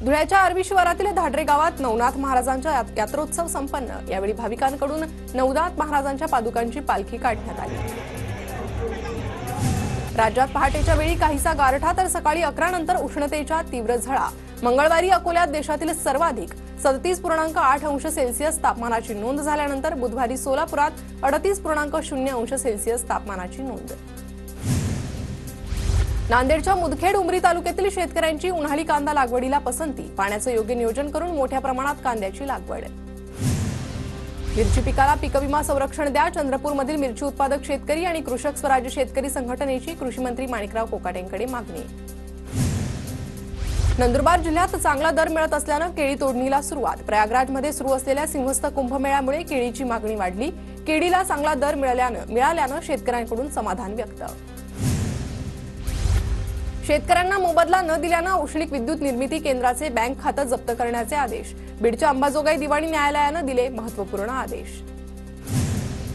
धुळ्याच्या आरवी शिवारातील धाडरे गावात नवनाथ महाराजांचा यात्रोत्सव संपन्न। यावेळी भाविकांकडून नवनाथ महाराजांच्या पादुकांची पालखी काढण्यात आली। राज्यात पहाटेच्या वेळी काहीसा गारठा तर सकाळी 11 नंतर उष्णतेच्या तीव्र झळा। मंगळवारी अकोल्यात देशातील सर्वाधिक 37.8 अंश सेल्सिअस तापमानाची नोंद झाल्यानंतर बुधवारी सोलापुरात 38.0 अंश सेल्सिअस तापमानाची नोंद। नांदेडच्या मुदखेड उमरी तालुक्यातील शेतकऱ्यांची उन्हाळी कांदा लागवडीला पसंती। पाण्याचं योग्य नियोजन करून मोठ्या प्रमाणात कांद्याची लागवड। मिरची पिकाला पीक विमा संरक्षण द्या। चंद्रपूरमधील मिरची उत्पादक शेतकरी आणि कृषक स्वराज्य शेतकरी संघटनेची कृषी मंत्री माणिकराव कोकाटेंकडे मागणी। नंदुरबार जिल्ह्यात चांगला दर मिळत असल्याने केळी तोडणीला सुरुवात। प्रयागराजमध्ये सुरू असलेल्या सिंहस्थ कुंभमेळ्यामुळे केळीची मागणी वाढली। केळीला चांगला दर मिळाल्याने शेतकऱ्यांकडून समाधान व्यक्त। शेतकऱ्यांना मोबदला न दिल्याने औष्णिक विद्युत निर्मिती केंद्राचे बँक खाते जप्त करण्याचे आदेश। बीडच्या अंबाजोगाई दिवाणी न्यायालयाने दिले महत्त्वपूर्ण आदेश।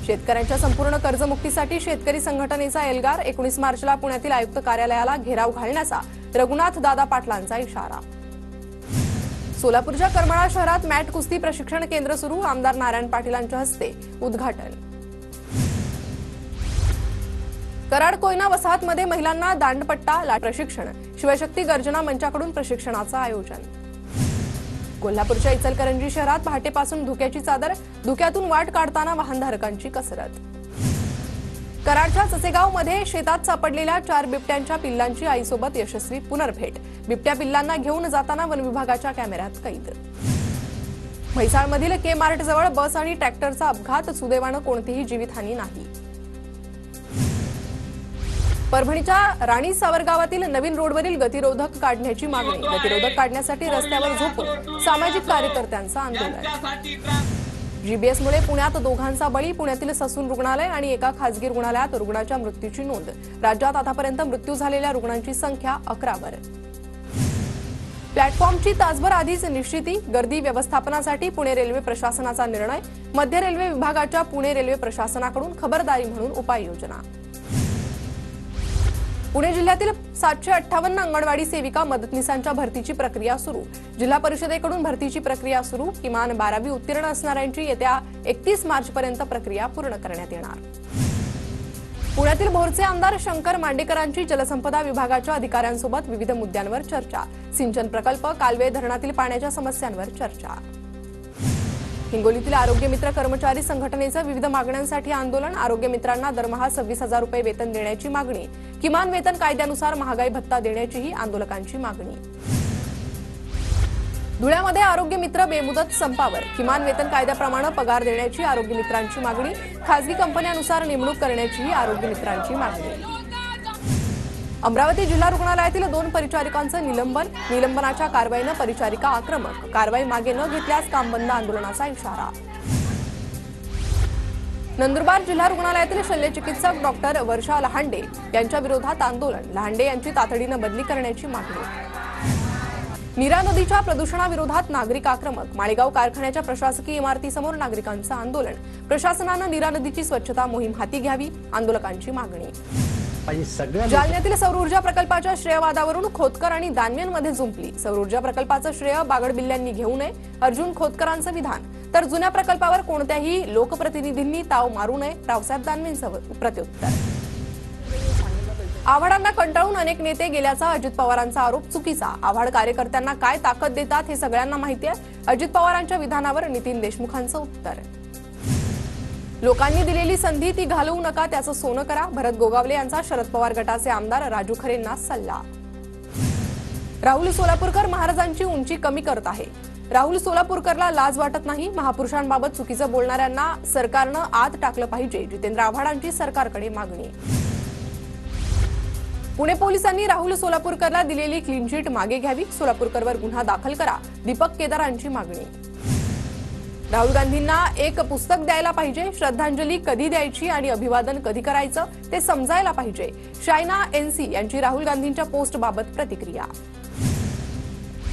शेतकऱ्यांच्या संपूर्ण कर्जमुक्तीसाठी शेतकरी संघटनेचा एल्गार। 19 मार्चला पुण्यातील आयुक्त कार्यालयाला घेराव घालण्याचा रघुनाथ दादा पाटलांचा इशारा। सोलापूरच्या करमाळा शहरात मॅट कुस्ती प्रशिक्षण केंद्र सुरू। आमदार नारायण पाटीलांच्या हस्ते उद्घाटन। कराड कोयना वसाहतमध्ये महिलांना दांडपट्टा प्रशिक्षण। शिवशक्ती गर्जना मंचाकडून प्रशिक्षणाचं आयोजन। कोल्हापूरच्या इचलकरंजी शहरात पहाटेपासून धुक्याची चादर। धुक्यातून वाट काढताना वाहनधारकांची कसरत। कराडच्या चसेगावमध्ये शेतात सापडलेल्या 4 बिबट्यांच्या पिल्लांची आईसोबत यशस्वी पुनर्भेट। बिबट्या पिल्लांना घेऊन जाताना वनविभागाच्या कॅमेऱ्यात कैद। म्हैसाळमधील के मार्ट जवळ बस आणि ट्रॅक्टरचा अपघात। सुदैवाने कोणतीही जीवितहानी नाही। परभणीच्या राणी सावरगावातील नवीन रोडवरील गतिरोधक काढण्याची मागणी। गतिरोधक काढण्यासाठी रस्त्यावर झोपून सामाजिक कार्यकर्त्यांचं आंदोलन। जीबीएसमुळे पुण्यात दोघांचा बळी। पुण्यातील ससून रुग्णालय आणि एका खासगी रुग्णालयात रुग्णाच्या मृत्यूची नोंद। राज्यात आतापर्यंत मृत्यू झालेल्या रुग्णांची संख्या 11 वर। प्लॅटफॉर्मची तासभर आधीच निश्चिती। गर्दी व्यवस्थापनासाठी पुणे रेल्वे प्रशासनाचा निर्णय। मध्य रेल्वे विभागाच्या पुणे रेल्वे प्रशासनाकडून खबरदारी म्हणून उपाययोजना। पुणे जिल्ह्यातील 758 अंगणवाडी सेविका मदतनीसांच्या भरतीची प्रक्रिया सुरू। जिल्हा परिषदेकडून भरतीची प्रक्रिया सुरू। किमान 12वी उत्तीर्ण असणाऱ्यांची येत्या 31 मार्चपर्यंत प्रक्रिया पूर्ण करण्यात येणार। पुण्यातील भोरचे आमदार शंकर मांडेकरांची जलसंपदा विभागाच्या अधिकाऱ्यांसोबत विविध मुद्द्यांवर चर्चा। सिंचन प्रकल्प, कालवे, धरणातील पाण्याच्या समस्यांवर चर्चा। हिंगोलीतील आरोग्य मित्र कर्मचारी संघटनेचं विविध मागण्यांसाठी आंदोलन। आरोग्य मित्रांना दरमहा 26,000 रुपये वेतन देण्याची मागणी। किमान वेतन कायद्यानुसार महागाई भत्ता देण्याचीही आंदोलकांची मागणी। धुळ्यामध्ये आरोग्य मित्र बेमुदत संपावर। किमान वेतन कायद्याप्रमाणे पगार देण्याची आरोग्य मित्रांची मागणी। खासगी कंपन्यांनुसार नेमणूक करण्याचीही आरोग्य मित्रांची मागणी। अमरावती जिल्हा रुग्णालयातील 2 परिचारिकांचं निलंबन। निलंबनाच्या कारवाईने परिचारिका आक्रमक। कारवाई मागे न घेतल्यास काम बंद आंदोलनाचा इशारा। नंदुरबार जिल्हा रुग्णालयातील शल्यचिकित्सक डॉक्टर वर्षा लहांडे यांच्या विरोधात आंदोलन। लहांडे यांची तातडीने बदली करण्याची मागणी। नीरा नदीच्या प्रदूषणाविरोधात नागरिक आक्रमक। माळेगाव कारखान्याच्या प्रशासकीय इमारतीसमोर नागरिकांचं आंदोलन। प्रशासनाने नीरा नदीची स्वच्छता मोहीम हाती घ्यावी, आंदोलकांची मागणी। जालन्यातील सौर ऊर्जा प्रकल्पाच्या श्रेयवादावरून खोतकर आणि दानवेंमध्ये जुंपली। सौर ऊर्जा प्रकल्पाचं श्रेय बागडबिल्ल्यांनी घेऊ नये, अर्जुन खोतकरांचं विधान। तर जुन्या प्रकल्पावर कोणत्याही लोकप्रतिनिधींनी ताव मारू नये, रावसाहेब दानवेंचं प्रत्युत्तर। आव्हाडांना कंटाळून अनेक नेते गेल्याचा अजित पवारांचा आरोप चुकीचा। आव्हाड कार्यकर्त्यांना काय ताकद देतात हे सगळ्यांना माहिती आहे। अजित पवारांच्या विधानावर नितीन देशमुखांचं उत्तर। लोकांनी दिलेली संधी ती घालवू नका, त्याचं सोनं करा। भरत गोगावले यांचा शरद पवार गटाचे आमदार राजू खरेंना सल्ला। राहुल सोलापूरकर महाराजांची उंची कमी करत आहे। राहुल सोलापूरकरला लाज वाटत नाही। महापुरुषांबाबत चुकीचं बोलणाऱ्यांना सरकारनं आत टाकलं पाहिजे, जितेंद्र आव्हाडांची सरकारकडे मागणी। पुणे पोलिसांनी राहुल सोलापूरकरला दिलेली क्लीन चिट मागे घ्यावी, सोलापूरकरवर गुन्हा दाखल करा, दीपक केदारांची मागणी। राहुल गांधींना एक पुस्तक द्यायला पाहिजे। श्रद्धांजली कधी द्यायची आणि अभिवादन कधी करायचं ते समजायला पाहिजे। शायना एनसी यांची राहुल गांधींच्या पोस्टबाबत प्रतिक्रिया।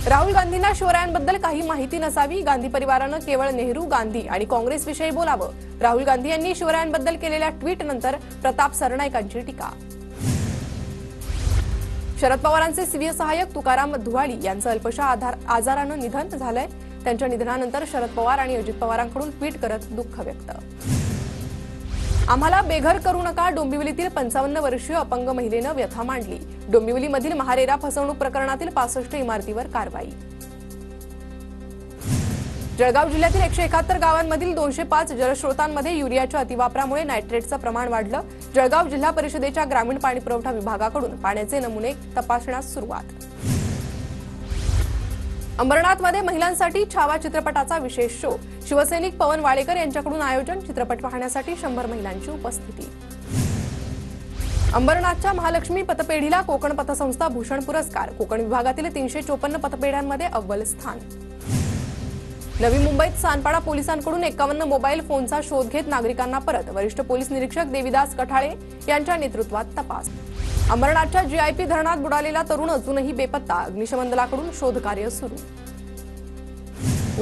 राहुल गांधींना शिवरायांबद्दल काही माहिती नसावी। गांधी परिवारानं केवळ नेहरू, गांधी आणि काँग्रेसविषयी बोलावं। राहुल गांधी यांनी शिवरायांबद्दल केलेल्या ट्विटनंतर प्रताप सरनाईकांची टीका। शरद पवारांचे सीबीआय सहाय्यक तुकाराम धुवाडी यांचं अल्पशा आजारानं निधन झालंय। त्यांच्या निधनानंतर शरद पवार आणि अजित पवारांकडून ट्विट करत दुःख व्यक्त। आम्हाला बेघर करू नका, डोंबिवलीतील 55 वर्षीय अपंग महिलेनं व्यथा मांडली। डोंबिवलीमधील महारेरा फसवणूक प्रकरणातील 65 इमारतीवर कारवाई। जळगाव जिल्ह्यातील 171 गावांमधील 205 जलस्रोतांमध्ये युरियाच्या अतिवापरामुळे नायट्रेटचं प्रमाण वाढलं। जळगाव जिल्हा परिषदेच्या ग्रामीण पाणीपुरवठा विभागाकडून पाण्याचे नमुने तपासण्यास सुरुवात। अंबरनाथमध्ये महिलांसाठी छावा चित्रपटाचा विशेष शो। शिवसैनिक पवन वाळेकर यांच्याकडून आयोजन। चित्रपट पाहण्यासाठी 100 महिलांची उपस्थिती। अंबरनाथच्या महालक्ष्मी पतपेढीला कोकण पतसंस्था भूषण पुरस्कार। कोकण विभागातील 354 पतपेढ्यांमध्ये अव्वल स्थान। नवी मुंबईत सानपाडा पोलिसांकडून 51 मोबाईल फोनचा शोध घेत नागरिकांना परत। वरिष्ठ पोलीस निरीक्षक देविदास कठाळे यांच्या नेतृत्वात तपास। अंबरनाथच्या जीआयपी धरणात बुडालेला तरुण अजूनही बेपत्ता। अग्निशमन दलाकडून शोधकार्य सुरू।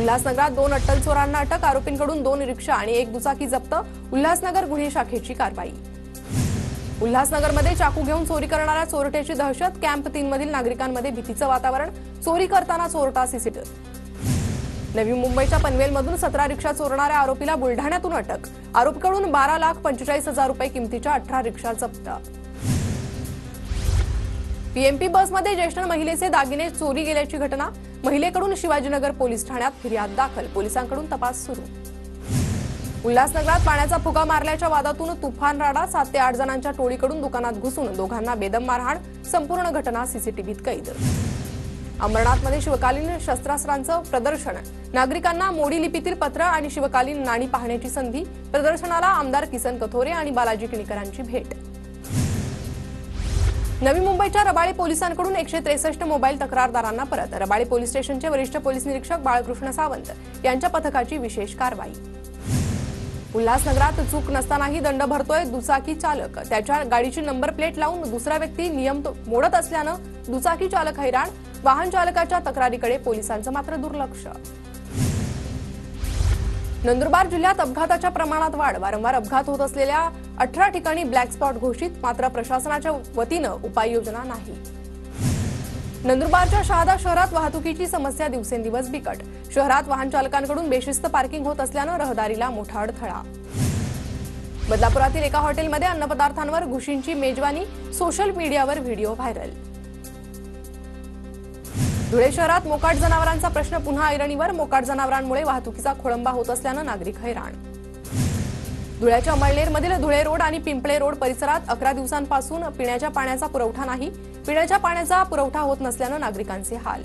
उल्हासनगरात 2 अट्टल चोरांना अटक। आरोपींकडून 2 रिक्षा आणि 1 दुचाकी जप्त। उल्हासनगर गुन्हे शाखेची कारवाई। उल्हासनगरमध्ये चाकू घेऊन चोरी करणाऱ्या चोरट्याची दहशत। कॅम्प 3 मधील नागरिकांमध्ये भीतीचं वातावरण। चोरी करताना चोरटा सीसीटीव्ही। नवी मुंबईच्या पनवेलमधून 17 रिक्षा चोरणाऱ्या आरोपीला बुलढाण्यातून अटक। आरोपीकडून 12,45,000 रुपये किमतीच्या 18 रिक्षा जप्त। पीएमपी बसमध्ये ज्येष्ठ महिलेचे दागिने चोरी गेल्याची घटना। महिलेकडून शिवाजीनगर पोलीस ठाण्यात फिर्याद दाखल। पोलिसांकडून तपास सुरू। उल्हासनगरात पाण्याचा फुगा मारल्याच्या वादातून तुफान राडा। 7 ते 8 जणांच्या टोळीकडून दुकानात घुसून दोघांना बेदम मारहाण। संपूर्ण घटना सीसीटीव्हीत कैद। अंबरनाथमध्ये शिवकालीन शस्त्रास्त्रांचं प्रदर्शन। नागरिकांना मोडी लिपीतील पत्र आणि शिवकालीन नाणी पाहण्याची संधी। प्रदर्शनाला आमदार किसन कथोरे आणि बालाजी किणीकरांची भेट। नवी मुंबईच्या रबाळे पोलिसांकडून 163 मोबाईल तक्रारदारांना परत। रबाळे पोलीस स्टेशनचे वरिष्ठ पोलीस निरीक्षक बाळकृष्ण सावंत यांच्या पथकाची विशेष कारवाई। उल्हासनगरात चूक नसतानाही दंड भरतोय दुचाकी चालक। त्याच्या गाडीची नंबर प्लेट लावून दुसरा व्यक्ती नियम मोडत असल्यानं दुचाकी चालक हैराण। वाहन चालकाच्या तक्रारीकडे पोलिसांचं मात्र दुर्लक्ष। नंदुरबार जिल्ह्यात अपघाताच्या प्रमाणात वाढ। वारंवार अपघात होत असलेल्या 18 ठिकाणी ब्लॅक स्पॉट घोषित। मात्र प्रशासनाच्या वतीनं उपाययोजना नाही। नंदुरबारच्या शहादा शहरात वाहतुकीची समस्या दिवसेंदिवस बिकट। शहरात वाहन चालकांकडून बेशिस्त पार्किंग होत असल्यानं रहदारीला मोठा अडथळा। बदलापुरातील एका हॉटेलमध्ये अन्नपदार्थांवर घुशींची मेजवानी। सोशल मीडियावर व्हिडिओ व्हायरल। धुळे शहरात मोकाट जनावरांचा प्रश्न पुन्हा ऐरणीवर। मोकाट जनावरांमुळे वाहतुकीचा खोळंबा होत असल्यानं नागरिक हैराण। धुळ्याच्या अमळनेरमधील धुळे रोड आणि पिंपळे रोड परिसरात 11 दिवसांपासून पिण्याच्या पाण्याचा पुरवठा नाही। पिण्याच्या पाण्याचा पुरवठा होत नसल्यानं नागरिकांचे हाल।